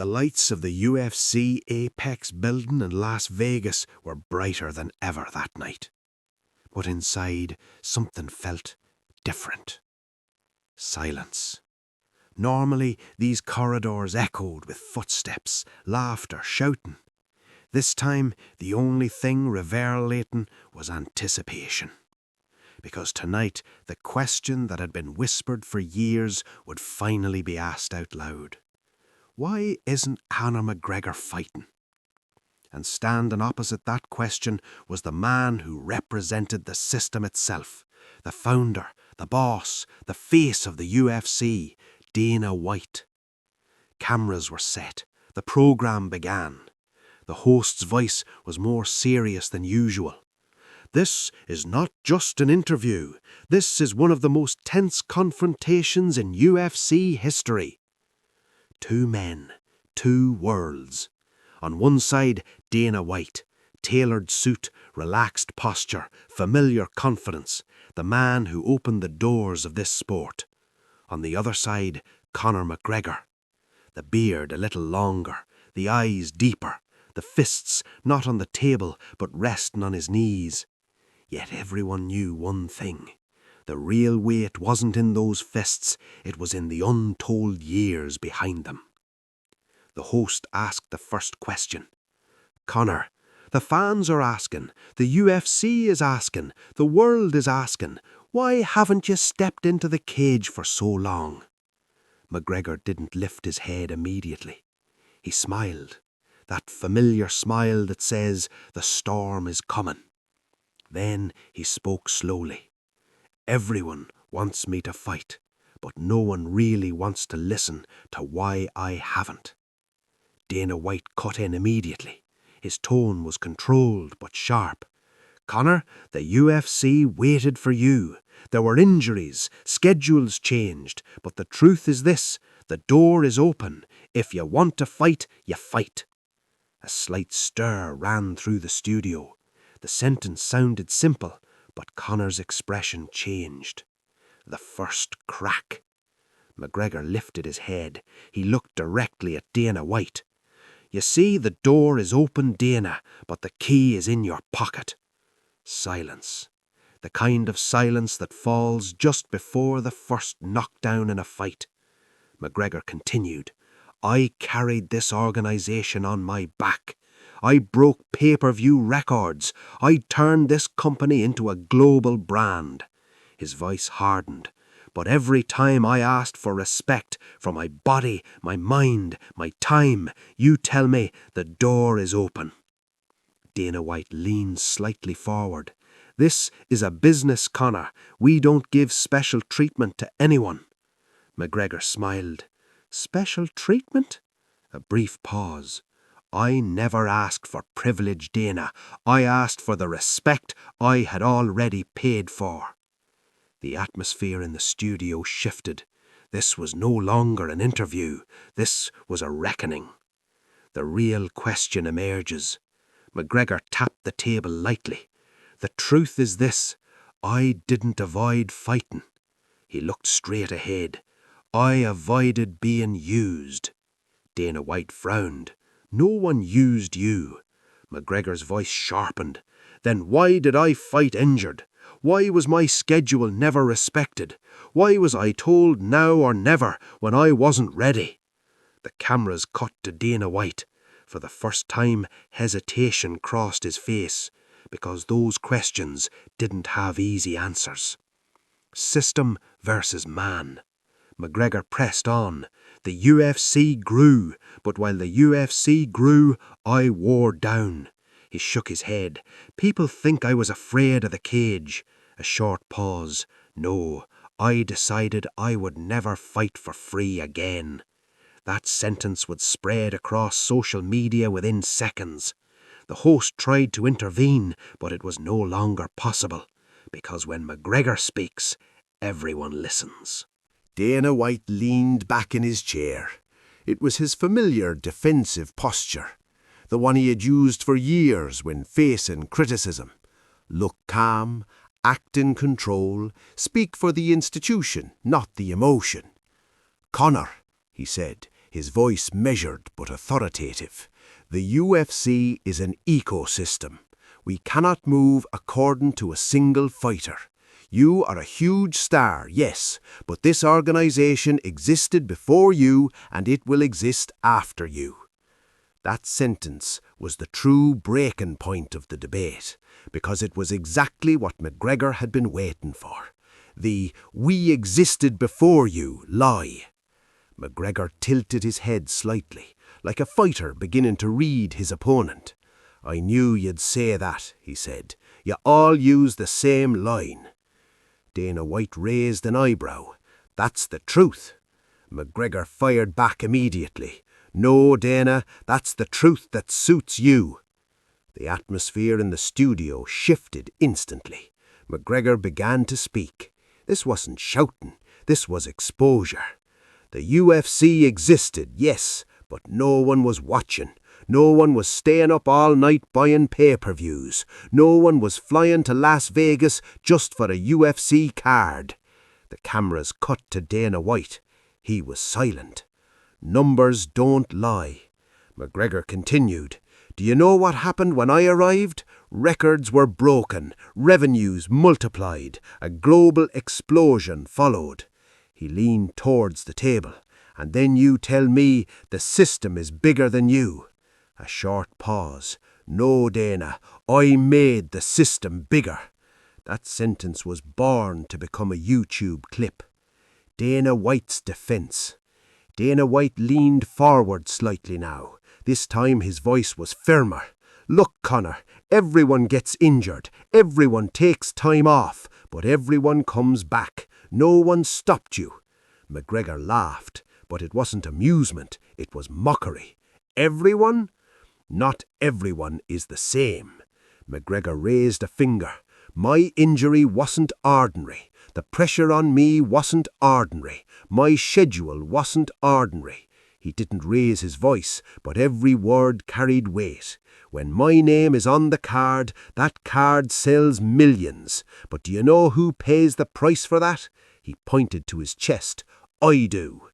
The lights of the UFC Apex building in Las Vegas were brighter than ever that night. But inside, something felt different. Silence. Normally, these corridors echoed with footsteps, laughter, shouting. This time, the only thing reverberating was anticipation. Because tonight, the question that had been whispered for years would finally be asked out loud. Why isn't Conor McGregor fighting? And standing opposite that question was the man who represented the system itself, the founder, the boss, the face of the UFC, Dana White. Cameras were set. The program began. The host's voice was more serious than usual. This is not just an interview. This is one of the most tense confrontations in UFC history. Two men, two worlds. On one side, Dana White, tailored suit, relaxed posture, familiar confidence, the man who opened the doors of this sport. On the other side, Conor McGregor. The beard a little longer, the eyes deeper, the fists not on the table but resting on his knees. Yet everyone knew one thing. The real weight wasn't in those fists, it was in the untold years behind them. The host asked the first question. Conor, the fans are asking, the UFC is asking, the world is asking, why haven't you stepped into the cage for so long? McGregor didn't lift his head immediately. He smiled, that familiar smile that says the storm is coming. Then he spoke slowly. Everyone wants me to fight, but no one really wants to listen to why I haven't. Dana White cut in immediately. His tone was controlled but sharp. Conor, the UFC waited for you. There were injuries, schedules changed, but the truth is this, the door is open. If you want to fight, you fight. A slight stir ran through the studio. The sentence sounded simple, but Conor's expression changed. The first crack. McGregor lifted his head. He looked directly at Dana White. You see, the door is open, Dana, but the key is in your pocket. Silence. The kind of silence that falls just before the first knockdown in a fight. McGregor continued. I carried this organization on my back. I broke pay-per-view records. I turned this company into a global brand. His voice hardened. But every time I asked for respect for my body, my mind, my time, you tell me the door is open. Dana White leaned slightly forward. This is a business, Conor. We don't give special treatment to anyone. McGregor smiled. Special treatment? A brief pause. I never asked for privilege, Dana. I asked for the respect I had already paid for. The atmosphere in the studio shifted. This was no longer an interview. This was a reckoning. The real question emerges. McGregor tapped the table lightly. The truth is this. I didn't avoid fighting. He looked straight ahead. I avoided being used. Dana White frowned. No one used you. McGregor's voice sharpened. Then why did I fight injured? Why was my schedule never respected? Why was I told now or never when I wasn't ready? The cameras cut to Dana White. For the first time, hesitation crossed his face, because those questions didn't have easy answers. System versus man. McGregor pressed on. The UFC grew, but while the UFC grew, I wore down. He shook his head. People think I was afraid of the cage. A short pause. No, I decided I would never fight for free again. That sentence would spread across social media within seconds. The host tried to intervene, but it was no longer possible, because when McGregor speaks, everyone listens. Dana White leaned back in his chair. It was his familiar defensive posture, the one he had used for years when facing criticism. Look calm, act in control, speak for the institution, not the emotion. Conor, he said, his voice measured but authoritative. The UFC is an ecosystem. We cannot move according to a single fighter. You are a huge star, yes, but this organization existed before you and it will exist after you. That sentence was the true breaking point of the debate, because it was exactly what McGregor had been waiting for. The "we existed before you" lie. McGregor tilted his head slightly, like a fighter beginning to read his opponent. "I knew you'd say that," he said. "You all use the same line." Dana White raised an eyebrow. "That's the truth." McGregor fired back immediately. "No, Dana, that's the truth that suits you." The atmosphere in the studio shifted instantly. McGregor began to speak. This wasn't shouting, this was exposure. The UFC existed, yes, but no one was watching. No one was staying up all night buying pay-per-views. No one was flying to Las Vegas just for a UFC card. The cameras cut to Dana White. He was silent. "Numbers don't lie." McGregor continued. "Do you know what happened when I arrived? Records were broken, revenues multiplied, a global explosion followed." He leaned towards the table. "And then you tell me the system is bigger than you." A short pause. "No, Dana, I made the system bigger." That sentence was born to become a YouTube clip. Dana White's defense. Dana White leaned forward slightly now. This time his voice was firmer. "Look, Conor, everyone gets injured. Everyone takes time off, but everyone comes back. No one stopped you." McGregor laughed, but it wasn't amusement, it was mockery. "Everyone? Not everyone is the same." McGregor raised a finger. "My injury wasn't ordinary. The pressure on me wasn't ordinary. My schedule wasn't ordinary." He didn't raise his voice, but every word carried weight. "When my name is on the card, that card sells millions. But do you know who pays the price for that?" He pointed to his chest. "I do."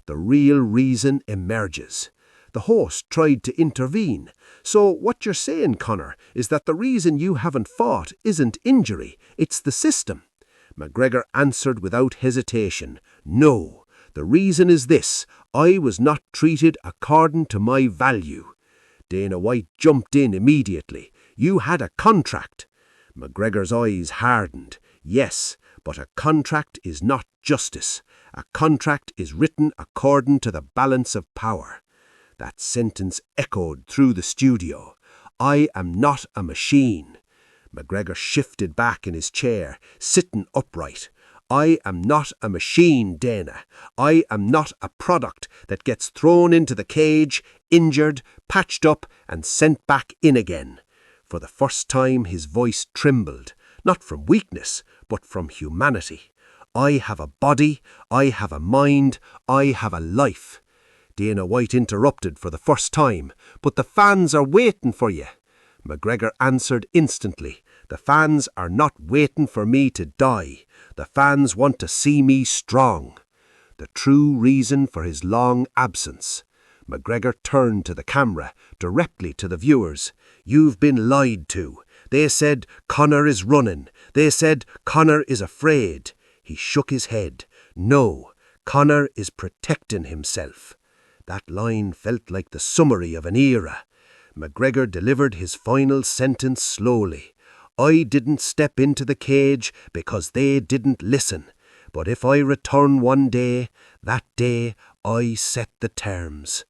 The real reason emerges. The host tried to intervene. "So what you're saying, Conor, is that the reason you haven't fought isn't injury, it's the system." McGregor answered without hesitation. "No, the reason is this. I was not treated according to my value." Dana White jumped in immediately. "You had a contract." McGregor's eyes hardened. "Yes, but a contract is not justice. A contract is written according to the balance of power." That sentence echoed through the studio. "I am not a machine." McGregor shifted back in his chair, sitting upright. "I am not a machine, Dana. I am not a product that gets thrown into the cage, injured, patched up, and sent back in again." For the first time his voice trembled, not from weakness, but from humanity. "I have a body, I have a mind, I have a life." Dana White interrupted for the first time. "But the fans are waiting for you." McGregor answered instantly. "The fans are not waiting for me to die. The fans want to see me strong." The true reason for his long absence. McGregor turned to the camera, directly to the viewers. "You've been lied to. They said Conor is running. They said Conor is afraid." He shook his head. "No, Conor is protecting himself." That line felt like the summary of an era. McGregor delivered his final sentence slowly. "I didn't step into the cage because they didn't listen. But if I return one day, that day I set the terms."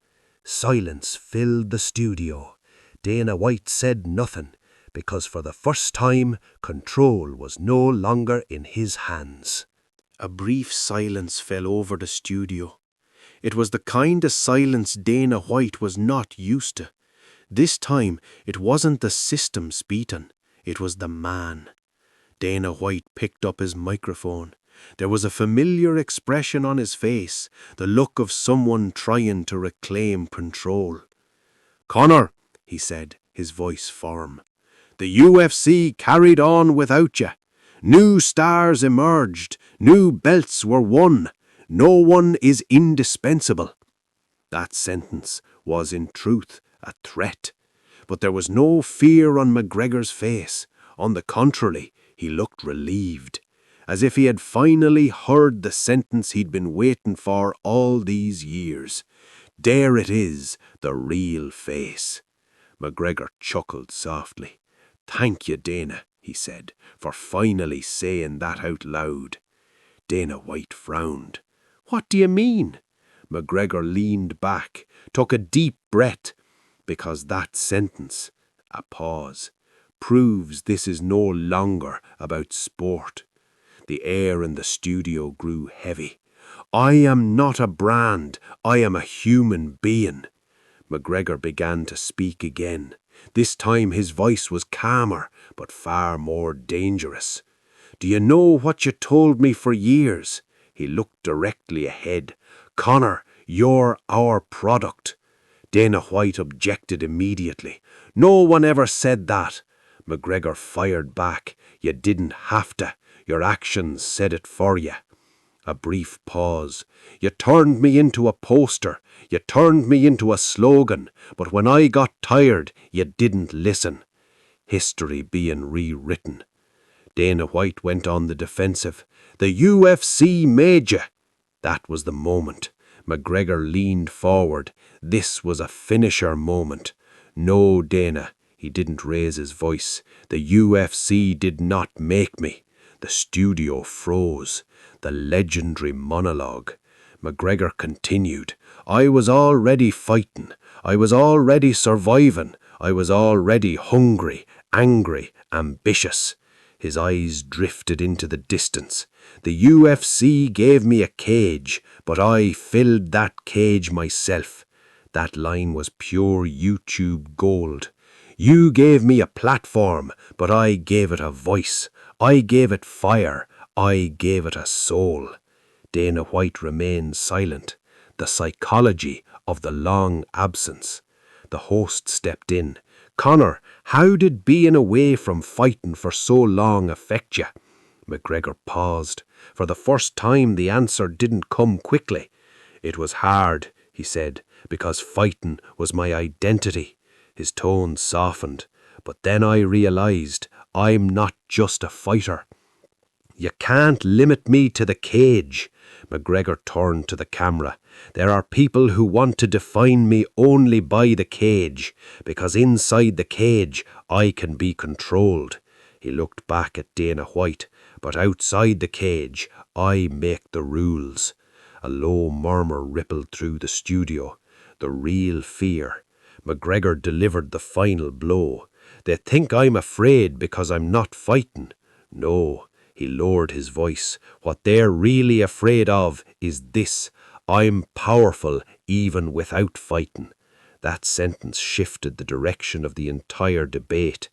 Silence filled the studio. Dana White said nothing, because for the first time, control was no longer in his hands. A brief silence fell over the studio. It was the kind of silence Dana White was not used to. This time, it wasn't the system speaking, it was the man. Dana White picked up his microphone. There was a familiar expression on his face, the look of someone trying to reclaim control. "Conor," he said, his voice firm, "the UFC carried on without you. New stars emerged, new belts were won. No one is indispensable." That sentence was in truth a threat. But there was no fear on McGregor's face. On the contrary, he looked relieved, as if he had finally heard the sentence he'd been waiting for all these years. There it is, the real face. McGregor chuckled softly. "Thank you, Dana," he said, "for finally saying that out loud." Dana White frowned. "What do you mean?" McGregor leaned back, took a deep breath, because that sentence, a pause, proves this is no longer about sport. The air in the studio grew heavy. "I am not a brand, I am a human being." McGregor began to speak again. This time his voice was calmer, but far more dangerous. "Do you know what you told me for years?" He looked directly ahead. "Conor, you're our product." Dana White objected immediately. "No one ever said that." McGregor fired back. "You didn't have to. Your actions said it for you." A brief pause. "You turned me into a poster. You turned me into a slogan. But when I got tired, you didn't listen." History being rewritten. Dana White went on the defensive. "The UFC made you." That was the moment. McGregor leaned forward. This was a finisher moment. "No, Dana." He didn't raise his voice. "The UFC did not make me." The studio froze. The legendary monologue. McGregor continued. "I was already fighting. I was already surviving. I was already hungry, angry, ambitious." His eyes drifted into the distance. "The UFC gave me a cage, but I filled that cage myself." That line was pure YouTube gold. "You gave me a platform, but I gave it a voice. I gave it fire. I gave it a soul." Dana White remained silent. The psychology of the long absence. The host stepped in. "Conor, how did being away from fighting for so long affect you?" McGregor paused. For the first time the answer didn't come quickly. "It was hard," he said, "because fighting was my identity." His tone softened. "But then I realized I'm not just a fighter." "You can't limit me to the cage." McGregor turned to the camera. "There are people who want to define me only by the cage, because inside the cage I can be controlled." He looked back at Dana White. "But outside the cage, I make the rules." A low murmur rippled through the studio. The real fear. McGregor delivered the final blow. "They think I'm afraid because I'm not fighting. No." He lowered his voice. "What they're really afraid of is this. I'm powerful even without fighting." That sentence shifted the direction of the entire debate.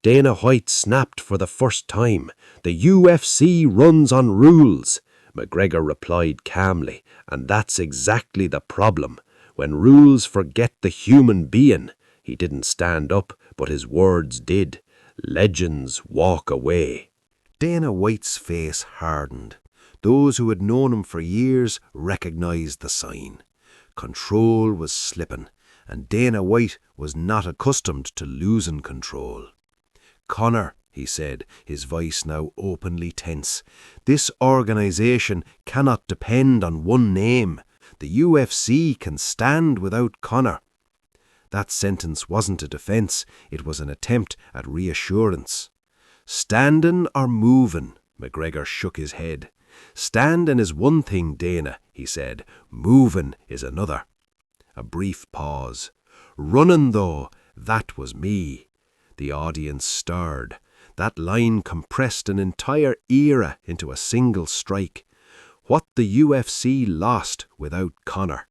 Dana White snapped for the first time. "The UFC runs on rules." McGregor replied calmly. "And that's exactly the problem. When rules forget the human being." He didn't stand up, but his words did. "Legends walk away." Dana White's face hardened. Those who had known him for years recognized the sign. Control was slipping, and Dana White was not accustomed to losing control. "Conor," he said, his voice now openly tense, "this organization cannot depend on one name. The UFC can stand without Conor." That sentence wasn't a defense, it was an attempt at reassurance. "Standing or moving?" McGregor shook his head. "Standing is one thing, Dana," he said. "Moving is another." A brief pause. "Running, though, that was me." The audience stirred. That line compressed an entire era into a single strike. What the UFC lost without Conor.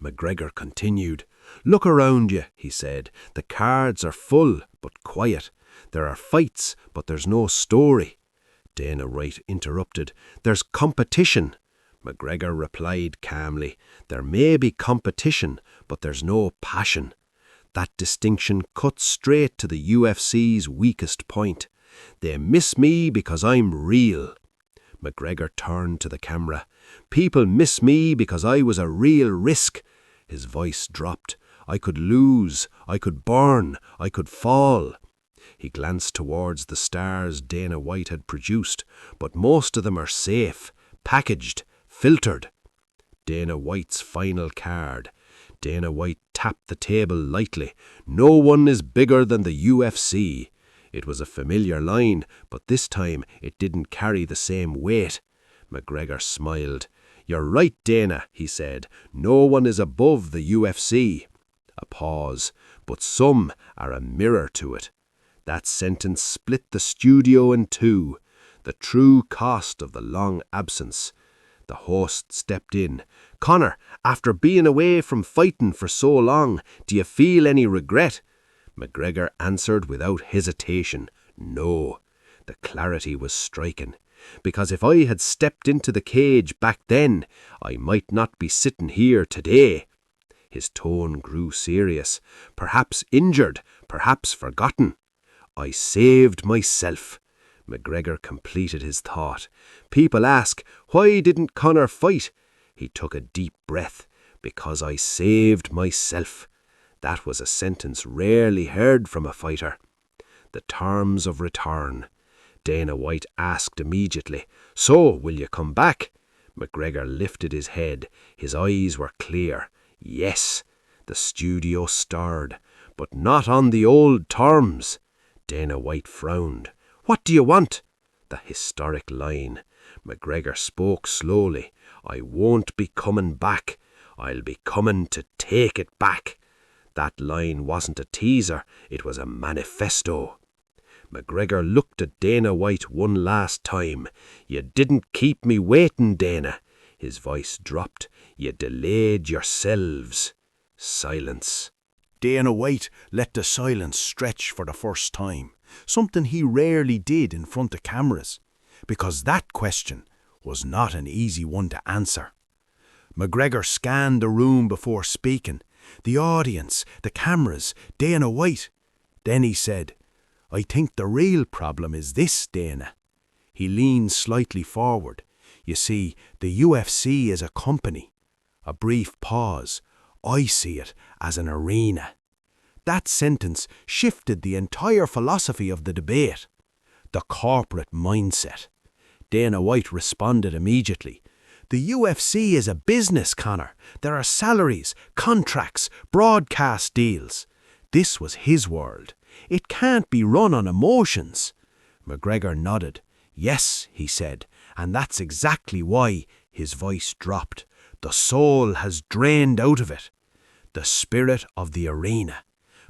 McGregor continued. "Look around you," he said. "The cards are full, but quiet. There are fights, but there's no story." Dana White interrupted. "There's competition." McGregor replied calmly. "There may be competition, but there's no passion." That distinction cut straight to the UFC's weakest point. "They miss me because I'm real." McGregor turned to the camera. "People miss me because I was a real risk." His voice dropped. I could lose, I could burn, I could fall. He glanced towards the stars Dana White had produced, but most of them are safe, packaged, filtered. Dana White's final card. Dana White tapped the table lightly. No one is bigger than the UFC. It was a familiar line, but this time it didn't carry the same weight. McGregor smiled. You're right, Dana, he said. No one is above the UFC. A pause, but some are a mirror to it. That sentence split the studio in two. The true cost of the long absence. The host stepped in. Conor, after being away from fighting for so long, do you feel any regret? McGregor answered without hesitation. No. The clarity was striking. Because if I had stepped into the cage back then, I might not be sitting here today. His tone grew serious, perhaps injured, perhaps forgotten. I saved myself. McGregor completed his thought. People ask, why didn't Conor fight? He took a deep breath. Because I saved myself. That was a sentence rarely heard from a fighter. The terms of return. Dana White asked immediately, So, will you come back? McGregor lifted his head. His eyes were clear. Yes. The studio stirred, but not on the old terms. Dana White frowned. What do you want? The historic line. McGregor spoke slowly. I won't be coming back. I'll be coming to take it back. That line wasn't a teaser, it was a manifesto. McGregor looked at Dana White one last time. You didn't keep me waiting, Dana. His voice dropped. You delayed yourselves. Silence. Dana White let the silence stretch for the first time, something he rarely did in front of cameras, because that question was not an easy one to answer. McGregor scanned the room before speaking, the audience, the cameras, Dana White. Then he said, I think the real problem is this, Dana. He leaned slightly forward. You see, the UFC is a company. A brief pause. I see it as an arena. That sentence shifted the entire philosophy of the debate. The corporate mindset. Dana White responded immediately. The UFC is a business, Conor. There are salaries, contracts, broadcast deals. This was his world. It can't be run on emotions. McGregor nodded. Yes, he said, and that's exactly why. His voice dropped. The soul has drained out of it. The spirit of the arena.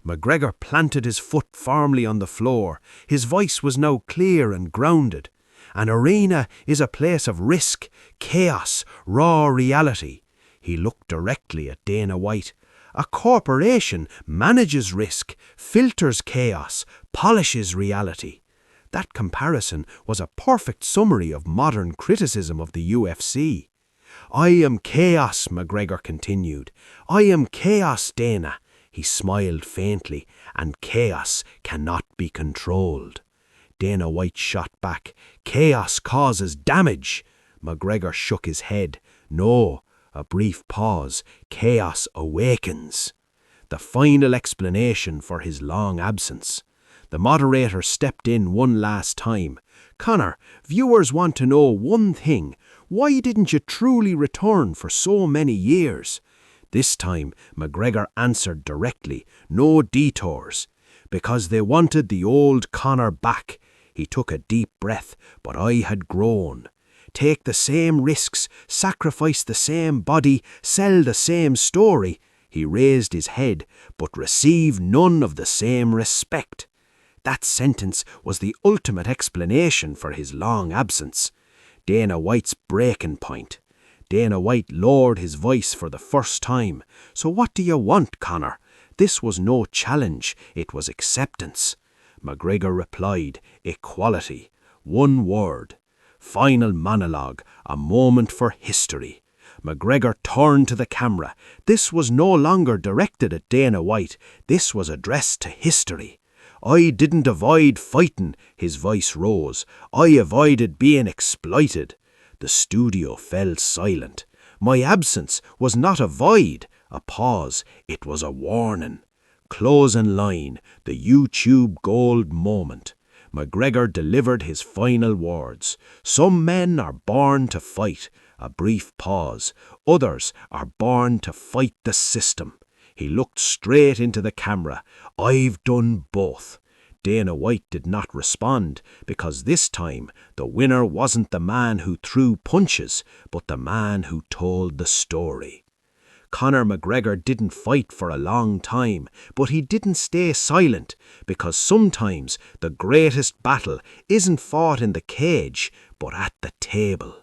McGregor planted his foot firmly on the floor. His voice was now clear and grounded. An arena is a place of risk, chaos, raw reality. He looked directly at Dana White. A corporation manages risk, filters chaos, polishes reality. That comparison was a perfect summary of modern criticism of the UFC. I am chaos, McGregor continued. I am chaos, Dana. He smiled faintly, and chaos cannot be controlled. Dana White shot back. Chaos causes damage. McGregor shook his head. No. A brief pause. Chaos awakens. The final explanation for his long absence. The moderator stepped in one last time. Conor, viewers want to know one thing. Why didn't you truly return for so many years? This time, McGregor answered directly. No detours. Because they wanted the old Conor back. He took a deep breath, but I had grown. Take the same risks, sacrifice the same body, sell the same story. He raised his head, but receive none of the same respect. That sentence was the ultimate explanation for his long absence. Dana White's breaking point. Dana White lowered his voice for the first time. So what do you want, Conor? This was no challenge, it was acceptance. McGregor replied, equality. One word. Final monologue, a moment for history. McGregor turned to the camera. This was no longer directed at Dana White. This was addressed to history. I didn't avoid fighting, his voice rose. I avoided being exploited. The studio fell silent. My absence was not a void. A pause, it was a warning. Close in line, the YouTube gold moment. McGregor delivered his final words. Some men are born to fight. A brief pause. Others are born to fight the system. He looked straight into the camera. I've done both. Dana White did not respond, because this time the winner wasn't the man who threw punches, but the man who told the story. Conor McGregor didn't fight for a long time, but he didn't stay silent, because sometimes the greatest battle isn't fought in the cage, but at the table.